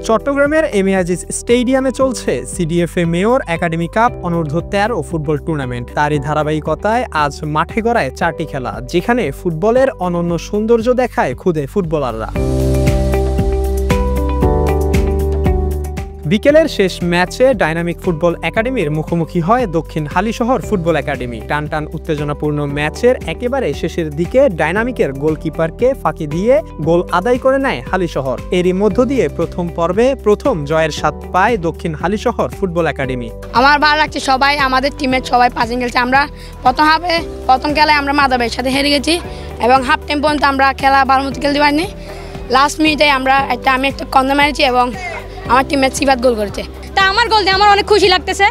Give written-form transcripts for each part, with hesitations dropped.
চট্টগ্রামের M A Aziz স্টেডিয়ামে চলছে সিডিএফএ মেয়র একাডেমি কাপ অনূর্ধ্ব 13 ফুটবল টুর্নামেন্ট। তারই ধারাবাহিকতায় আজ মাঠে গড়ায় 4টি খেলা, যেখানে ফুটবলের অনন্য সৌন্দর্য দেখায় খুদে ফুটবলাররা। বিকেলের শেষ ম্যাচে ডাইনামিক ফুটবল একাডেমির মুখোমুখি হয় দক্ষিণ হালিশহর ফুটবল একাডেমি। টানটান উত্তেজনাপূর্ণ ম্যাচের একেবারে শেষের দিকে ডাইনামিকের গোলকিপারকে ফাঁকি দিয়ে গোল আদায় করে নেয় হালিশহর। এরই মধ্য দিয়ে প্রথম পর্বে প্রথম জয়ের স্বাদ পায় দক্ষিণ হালিশহর ফুটবল একাডেমি। আমার ভালো লাগছে, সবাই আমাদের টিমের সবাই পাসিং খেলছে। আমরা প্রথম খেলায় আমরা মাদাবের সাথে হেরে গেছি এবং হাফ টাইম পর্যন্ত আমরা খেলা ভালো মতো খেলতে পারিনি। লাস্ট মিনিটে আমি একটা কর্নার মেরেছি এবং আমার টিমের সিবাত গোল করেছে। তা আমার গোল দিয়ে আমার অনেক খুশি লাগতেছে,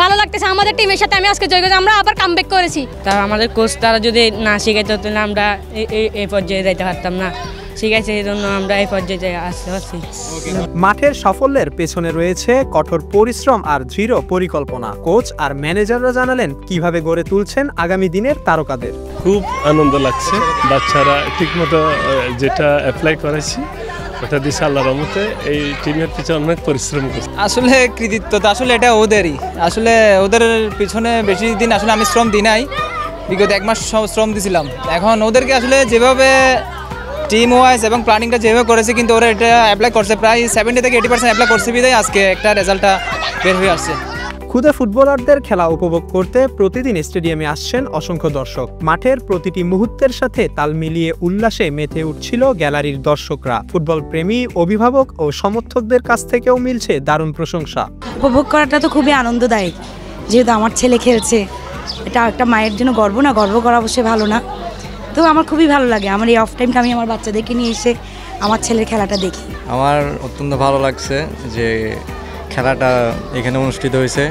ভালো লাগতেছে। আমাদের টিমের সাথে আমি আজকে জয় করেছি, আমরা আবার কামব্যাক করেছি। তা আমাদের কোচ তারা যদি না শিখাইতো তাহলে আমরা এই পর্যায়ে যাইতে পারতাম না। শিখাইছে এই জন্য আমরা এই পর্যায়ে আসতে পারছি। মাঠের সাফল্যের পেছনে রয়েছে কঠোর পরিশ্রম আর দৃঢ় পরিকল্পনা। কোচ আর ম্যানেজাররা জানালেন কিভাবে গড়ে তুলছেন আগামী দিনের তারকাদের। খুব আনন্দ লাগছে, বাচ্চারা ঠিকমতো যেটা অ্যাপ্লাই করেছি ওটা দিচ্ছে আল্লাহর রহমতে। এই টিমের পিছনে অনেক পরিশ্রম করছে। আসলে কৃতিত্ব তো আসলে এটা ওদেরই, আসলে ওদের পিছনে বেশি দিন আসলে আমি শ্রম দিই নাই, বিগত 1 মাস শ্রম দিয়েছিলাম। এখন ওদেরকে আসলে যেভাবে টিম ওয়াইজ এবং প্ল্যানিংটা যেভাবে করেছে, কিন্তু ওরা এটা অ্যাপ্লাই করছে প্রায় 70 থেকে 80% অ্যাপ্লাই করছে বিধায় আজকে একটা রেজাল্টটা বের হয়ে আসছে। খুদে ফুটবলারদের খেলা উপভোগ করতে প্রতিদিন স্টেডিয়ামে আসছেন অসংখ্য দর্শক। মাঠের প্রতিটি মুহূর্তের সাথে তাল মিলিয়ে উল্লাসে মেতে উঠছিল গ্যালারির দর্শকরা। ফুটবল প্রেমী, অভিভাবক ও সমর্থকদের কাছ থেকেও মিলছে দারুণ প্রশংসা। উপভোগ করাটা তো খুবই আনন্দদায়ক, যেহেতু আমার ছেলে খেলছে। এটা একটা মায়ের জন্য গর্ব না, গর্ব করা অবশ্যই ভালো না। তো আমার খুবই ভালো লাগে, আমার এই অফ টাইমটা আমি আমার বাচ্চাদেরকে নিয়ে এসে আমার ছেলের খেলাটা দেখি। আমার অত্যন্ত ভালো লাগছে যে খেলাটা এখানে অনুষ্ঠিত হয়েছে।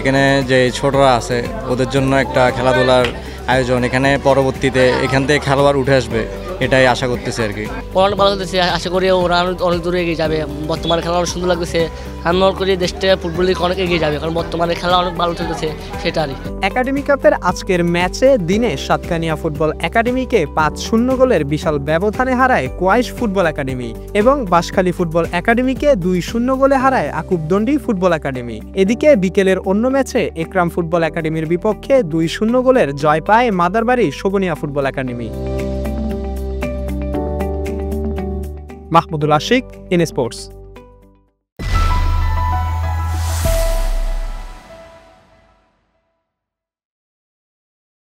এখানে যে ছোটরা আছে ওদের জন্য একটা খেলাধুলার আয়োজন, এখানে পরবর্তীতে এখান থেকে খেলোয়াড় উঠে আসবে, এটাই আশা করতেছে আর কি। অনেক ভালো লাগতেছে, আশা করি ওরা অনেক দূরে এগিয়ে যাবে। বর্তমানে খেলা অনেক সুন্দর লাগতেছে। আমি মনে করি দেশটা ফুটবল লিগ অনেক এগিয়ে যাবে, কারণ বর্তমানে খেলা অনেক ভালো চলতেছে সেটারই। একাডেমি কাপের আজকের ম্যাচে দিনে সাতকানিয়া ফুটবল একাডেমিকে 5-0 গোলের বিশাল ব্যবধানে হারায় কোয়াইশ ফুটবল একাডেমি এবং বাঁশখালী ফুটবল একাডেমিকে 2-0 গোলে হারায় আকুবদণ্ডী ফুটবল একাডেমি। এদিকে বিকেলের অন্য ম্যাচে একরাম ফুটবল একাডেমির বিপক্ষে 2-0 গোলের জয় পায় Madarbari Shobhonia football academy. Mahmudul Ashik, N sports.